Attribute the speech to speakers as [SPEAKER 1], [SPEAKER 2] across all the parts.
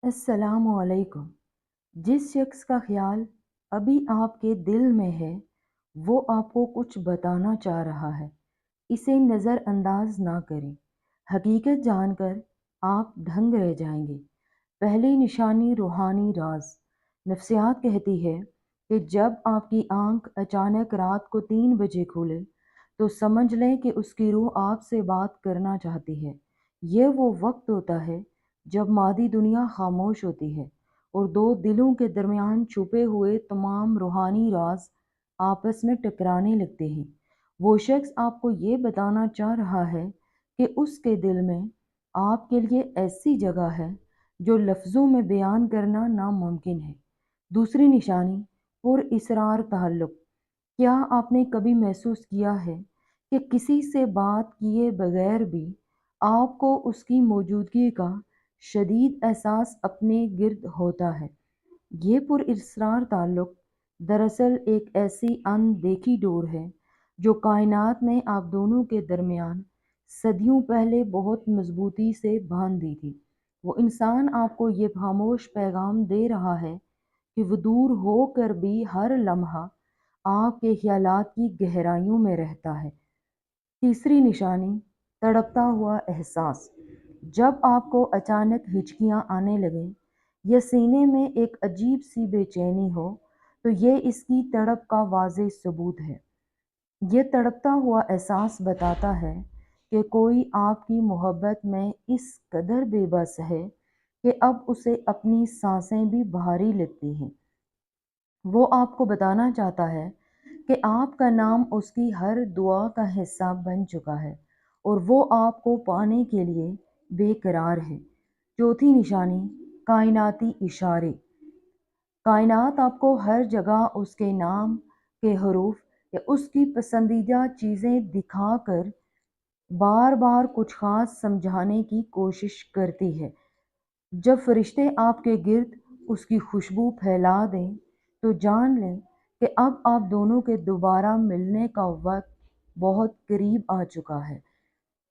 [SPEAKER 1] अस्सलाम वालेकुम। जिस शख्स का ख्याल अभी आपके दिल में है वो आपको कुछ बताना चाह रहा है, इसे नज़रअंदाज ना करें। हकीकत जानकर आप दंग रह जाएंगे। पहली निशानी रूहानी राज। नफ्सियात कहती है कि जब आपकी आंख अचानक रात को 3 बजे खुले तो समझ लें कि उसकी रूह आपसे बात करना चाहती है। यह वो वक्त होता है जब मादी दुनिया खामोश होती है और दो दिलों के दरमियान छुपे हुए तमाम रूहानी राज आपस में टकराने लगते हैं। वो शख्स आपको ये बताना चाह रहा है कि उसके दिल में आपके लिए ऐसी जगह है जो लफ्ज़ों में बयान करना नामुमकिन है। दूसरी निशानी पुरइसरार ताल्लुक़। क्या आपने कभी महसूस किया है कि किसी से बात किए बगैर भी आपको उसकी मौजूदगी का शदीद एहसास अपने गिर्द होता है? ये पुरअसरार ताल्लुक़ दरअसल एक ऐसी अनदेखी डोर है जो कायनात ने आप दोनों के दरमियान सदियों पहले बहुत मजबूती से बांध दी थी। वो इंसान आपको ये खामोश पैगाम दे रहा है कि वो दूर होकर भी हर लम्हा आपके ख़यालात की गहराइयों में रहता है। तीसरी निशानी तड़पता हुआ एहसास। जब आपको अचानक हिचकियाँ आने लगें या सीने में एक अजीब सी बेचैनी हो तो ये इसकी तड़प का वाज़ेह सबूत है। ये तड़पता हुआ एहसास बताता है कि कोई आपकी मोहब्बत में इस कदर बेबस है कि अब उसे अपनी सांसें भी भारी लगती हैं। वो आपको बताना चाहता है कि आपका नाम उसकी हर दुआ का हिस्सा बन चुका है और वो आपको पाने के लिए बेकरार है। चौथी निशानी कायनाती इशारे। कायनात आपको हर जगह उसके नाम के हरूफ या उसकी पसंदीदा चीज़ें दिखाकर बार बार कुछ ख़ास समझाने की कोशिश करती है। जब फरिश्ते आपके गिर्द उसकी खुशबू फैला दें तो जान लें कि अब आप दोनों के दोबारा मिलने का वक्त बहुत करीब आ चुका है।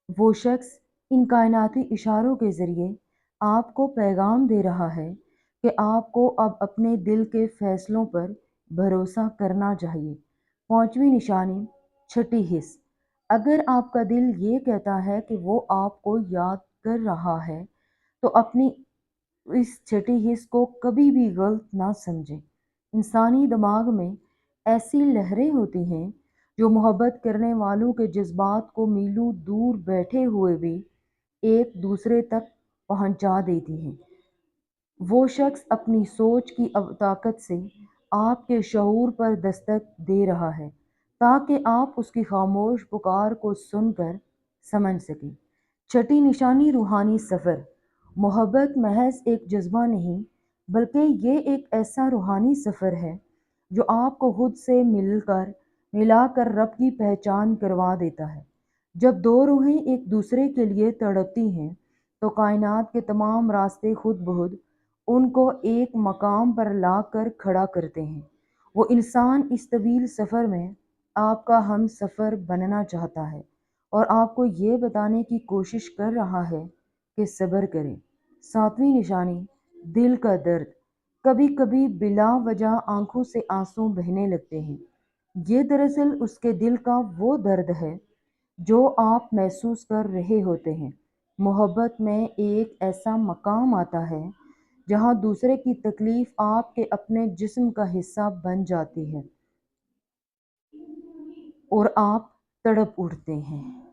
[SPEAKER 1] वो शख्स इन कायनाती इशारों के ज़रिए आपको पैगाम दे रहा है कि आपको अब अपने दिल के फ़ैसलों पर भरोसा करना चाहिए। पांचवी निशानी छठी हिस्स। अगर आपका दिल ये कहता है कि वो आपको याद कर रहा है तो अपनी इस छठी हिस्स को कभी भी गलत ना समझें। इंसानी दिमाग में ऐसी लहरें होती हैं जो मोहब्बत करने वालों के जज्बात को मीलों दूर बैठे हुए भी एक दूसरे तक पहुंचा देती हैं। वो शख्स अपनी सोच की ताकत से आपके शऊर पर दस्तक दे रहा है ताकि आप उसकी खामोश पुकार को सुनकर समझ सकें। छठी निशानी रूहानी सफ़र। मोहब्बत महज एक जज्बा नहीं बल्कि ये एक ऐसा रूहानी सफ़र है जो आपको खुद से मिलाकर रब की पहचान करवा देता है। जब दो रूहें एक दूसरे के लिए तड़पती हैं तो कायनात के तमाम रास्ते खुद बहुद उनको एक मकाम पर लाकर खड़ा करते हैं। वो इंसान इस तवील सफ़र में आपका हम सफ़र बनना चाहता है और आपको ये बताने की कोशिश कर रहा है कि सब्र करें। सातवीं निशानी दिल का दर्द। कभी कभी बिला वजह आंखों से आंसू बहने लगते हैं। ये दरअसल उसके दिल का वो दर्द है जो आप महसूस कर रहे होते हैं। मोहब्बत में एक ऐसा मकाम आता है जहाँ दूसरे की तकलीफ़ आपके अपने जिस्म का हिस्सा बन जाती है और आप तड़प उठते हैं।